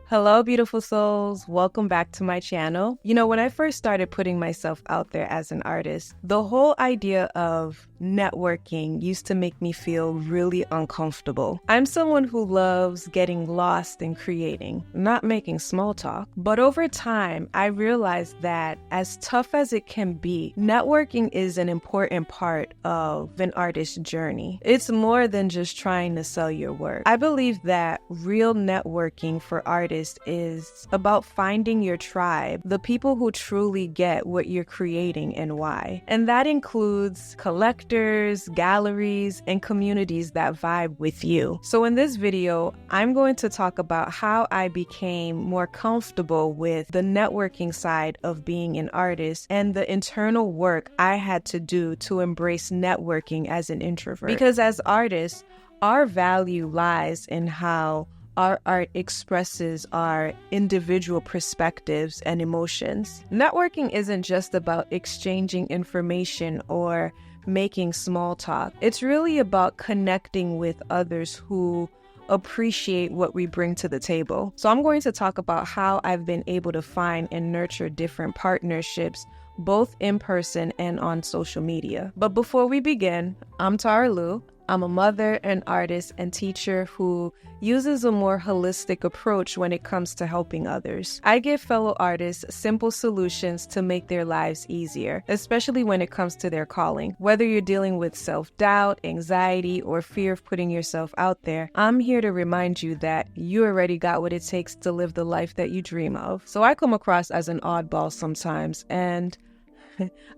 Hello, beautiful souls. Welcome back to my channel. When I first started putting myself out there as an artist, the whole idea of networking used to make me feel really uncomfortable. I'm someone who loves getting lost in creating, not making small talk. But over time, I realized that as tough as it can be, networking is an important part of an artist's journey. It's more than just trying to sell your work. I believe that real networking for artists is about finding your tribe, the people who truly get what you're creating and why. And that includes collectors, galleries, and communities that vibe with you. So in this video, I'm going to talk about how I became more comfortable with the networking side of being an artist and the internal work I had to do to embrace networking as an introvert. Because as artists, our value lies in how our art expresses our individual perspectives and emotions. Networking isn't just about exchanging information or making small talk. It's really about connecting with others who appreciate what we bring to the table. So I'm going to talk about how I've been able to find and nurture different partnerships, both in person and on social media. But before we begin, I'm Tarra Lu. I'm a mother, an artist, and teacher who uses a more holistic approach when it comes to helping others. I give fellow artists simple solutions to make their lives easier, especially when it comes to their calling. Whether you're dealing with self-doubt, anxiety, or fear of putting yourself out there, I'm here to remind you that you already got what it takes to live the life that you dream of. So I come across as an oddball sometimes, and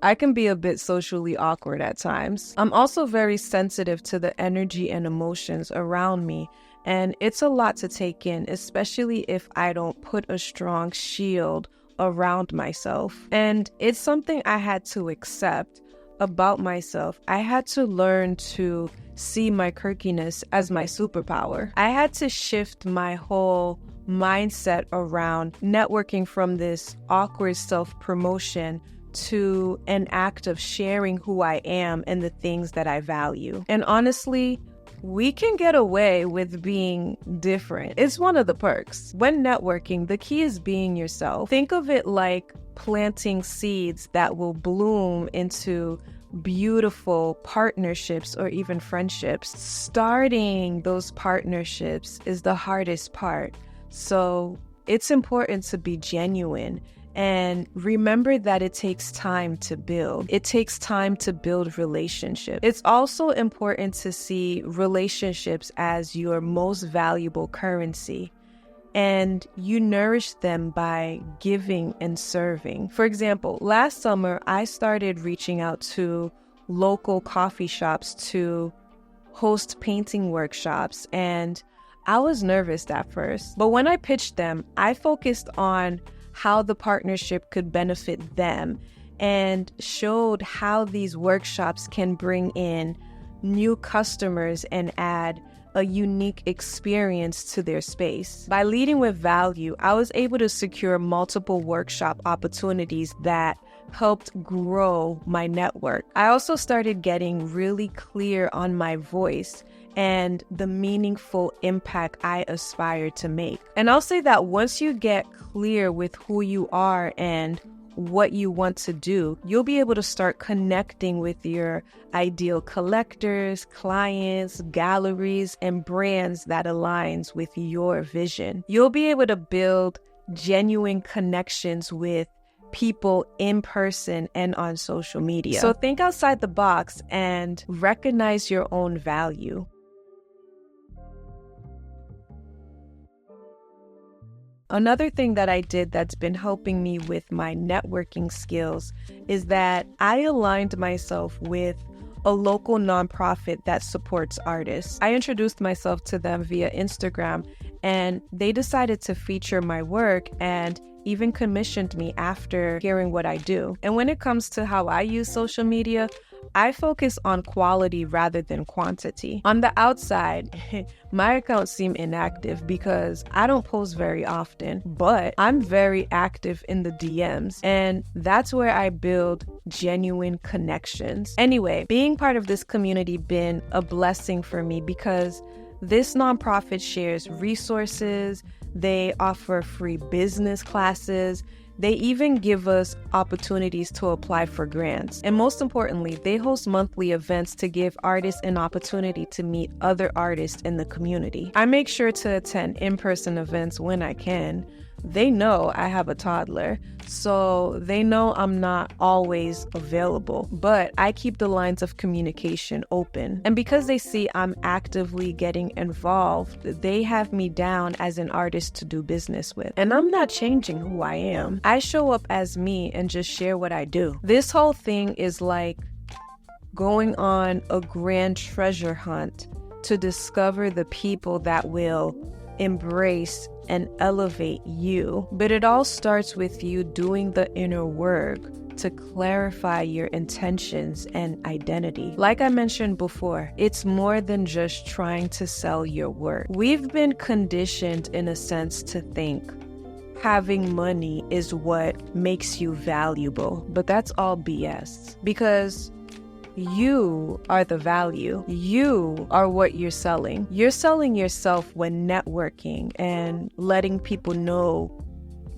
I can be a bit socially awkward at times. I'm also very sensitive to the energy and emotions around me, and it's a lot to take in, especially if I don't put a strong shield around myself. And it's something I had to accept about myself. I had to learn to see my quirkiness as my superpower. I had to shift my whole mindset around networking from this awkward self-promotion to an act of sharing who I am and the things that I value. And honestly, we can get away with being different. It's one of the perks. When networking, the key is being yourself. Think of it like planting seeds that will bloom into beautiful partnerships or even friendships. Starting those partnerships is the hardest part. So it's important to be genuine. And remember that it takes time to build. It takes time to build relationships. It's also important to see relationships as your most valuable currency. And you nourish them by giving and serving. For example, last summer, I started reaching out to local coffee shops to host painting workshops. And I was nervous at first. But when I pitched them, I focused on how the partnership could benefit them and showed how these workshops can bring in new customers and add a unique experience to their space. By leading with value, I was able to secure multiple workshop opportunities that helped grow my network. I also started getting really clear on my voice and the meaningful impact I aspire to make. And I'll say that once you get clear with who you are and what you want to do, you'll be able to start connecting with your ideal collectors, clients, galleries, and brands that aligns with your vision. You'll be able to build genuine connections with people in person and on social media. So think outside the box and recognize your own value. Another thing that I did that's been helping me with my networking skills is that I aligned myself with a local nonprofit that supports artists. I introduced myself to them via Instagram, and they decided to feature my work and even commissioned me after hearing what I do. And when it comes to how I use social media, I focus on quality rather than quantity. On the outside, my accounts seem inactive because I don't post very often, but I'm very active in the DMs, and that's where I build genuine connections. Anyway, being part of this community been a blessing for me because this nonprofit shares resources, They offer free business classes. They even give us opportunities to apply for grants. And most importantly, they host monthly events to give artists an opportunity to meet other artists in the community. I make sure to attend in-person events when I can. They know I have a toddler, so they know I'm not always available, but I keep the lines of communication open. And because they see I'm actively getting involved, they have me down as an artist to do business with. And I'm not changing who I am. I show up as me and just share what I do. This whole thing is like going on a grand treasure hunt to discover the people that will embrace and elevate you. But it all starts with you doing the inner work to clarify your intentions and identity. Like I mentioned before, it's more than just trying to sell your work. We've been conditioned in a sense to think having money is what makes you valuable, but that's all BS, because you are the value. You are what you're selling. You're selling yourself when networking and letting people know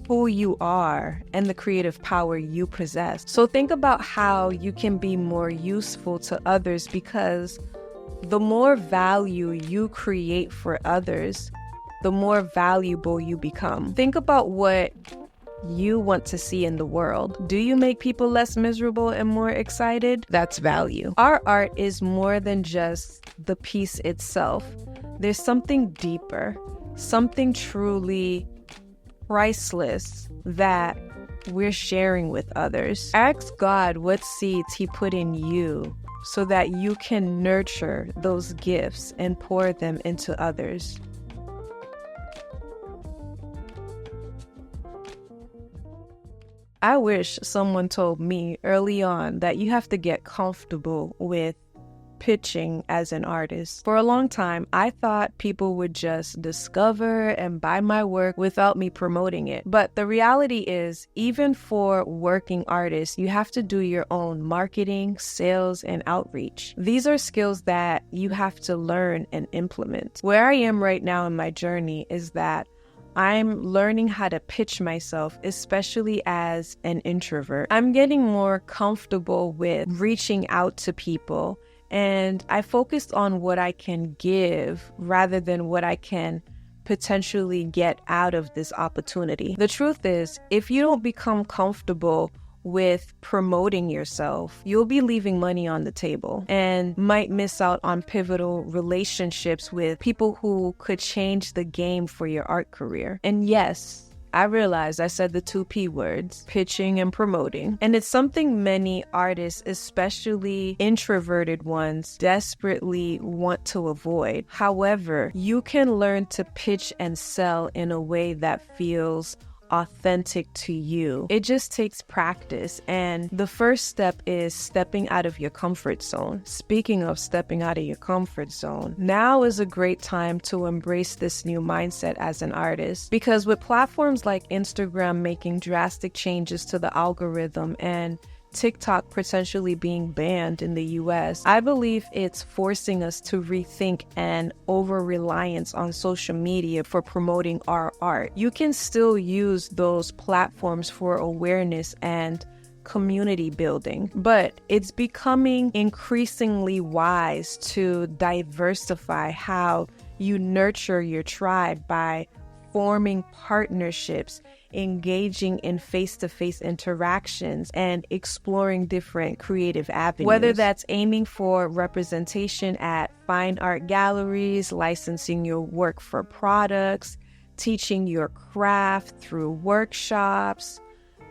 who you are and the creative power you possess. So think about how you can be more useful to others, because the more value you create for others, the more valuable you become. Think about what you want to see in the world. Do you make people less miserable and more excited? That's value. Our art is more than just the piece itself. There's something deeper, something truly priceless that we're sharing with others. Ask God what seeds He put in you so that you can nurture those gifts and pour them into others. I wish someone told me early on that you have to get comfortable with pitching as an artist. For a long time, I thought people would just discover and buy my work without me promoting it. But the reality is, even for working artists, you have to do your own marketing, sales, and outreach. These are skills that you have to learn and implement. Where I am right now in my journey is that I'm learning how to pitch myself, especially as an introvert. I'm getting more comfortable with reaching out to people, and I focused on what I can give rather than what I can potentially get out of this opportunity. The truth is, if you don't become comfortable with promoting yourself, you'll be leaving money on the table and might miss out on pivotal relationships with people who could change the game for your art career. And yes, I realized I said the 2 P words, pitching and promoting. And it's something many artists, especially introverted ones, desperately want to avoid. However, you can learn to pitch and sell in a way that feels authentic to you. It just takes practice, and the first step is stepping out of your comfort zone. Speaking of stepping out of your comfort zone, now is a great time to embrace this new mindset as an artist, because with platforms like Instagram making drastic changes to the algorithm and TikTok potentially being banned in the US, I believe it's forcing us to rethink an over-reliance on social media for promoting our art. You can still use those platforms for awareness and community building, but it's becoming increasingly wise to diversify how you nurture your tribe by forming partnerships, engaging in face-to-face interactions, and exploring different creative avenues. Whether that's aiming for representation at fine art galleries, licensing your work for products, teaching your craft through workshops,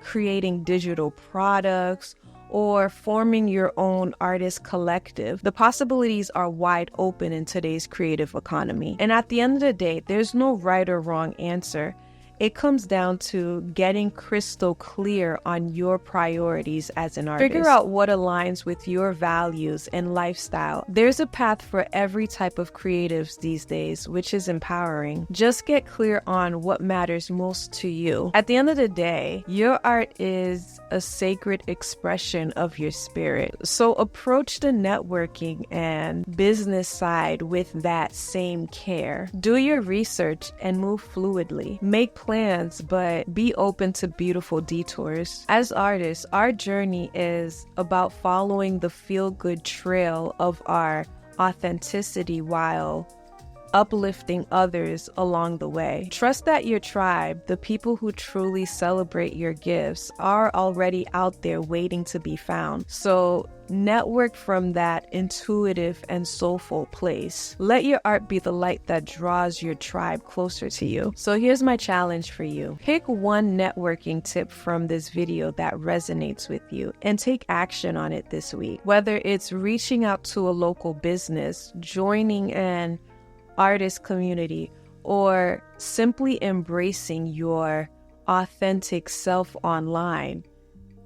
creating digital products, or forming your own artist collective. The possibilities are wide open in today's creative economy. And at the end of the day, there's no right or wrong answer. it comes down to getting crystal clear on your priorities as an artist. Figure out what aligns with your values and lifestyle. There's a path for every type of creatives these days, which is empowering. Just get clear on what matters most to you. At the end of the day, your art is a sacred expression of your spirit. So approach the networking and business side with that same care. Do your research and move fluidly. Make plans, but be open to beautiful detours. As artists, our journey is about following the feel-good trail of our authenticity while uplifting others along the way. Trust that your tribe, the people who truly celebrate your gifts, are already out there waiting to be found. So network from that intuitive and soulful place. Let your art be the light that draws your tribe closer to you. So here's my challenge for you. Pick one networking tip from this video that resonates with you and take action on it this week. Whether it's reaching out to a local business, joining an artist community, or simply embracing your authentic self online,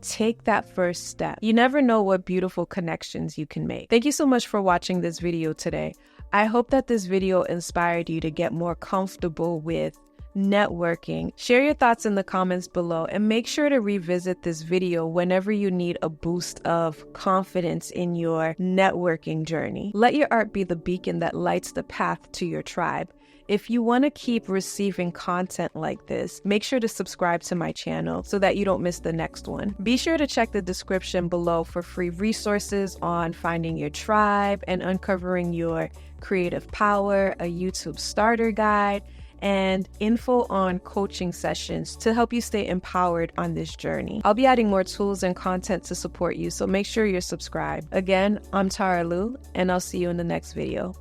take that first step. You never know what beautiful connections you can make. Thank you so much for watching this video today. I hope that this video inspired you to get more comfortable with networking. Share your thoughts in the comments below and make sure to revisit this video whenever you need a boost of confidence in your networking journey. Let your art be the beacon that lights the path to your tribe. If you want to keep receiving content like this, make sure to subscribe to my channel so that you don't miss the next one. Be sure to check the description below for free resources on finding your tribe and uncovering your creative power, a YouTube starter guide, and info on coaching sessions to help you stay empowered on this journey. I'll be adding more tools and content to support you, so make sure you're subscribed. Again, I'm Tarra Lu, and I'll see you in the next video.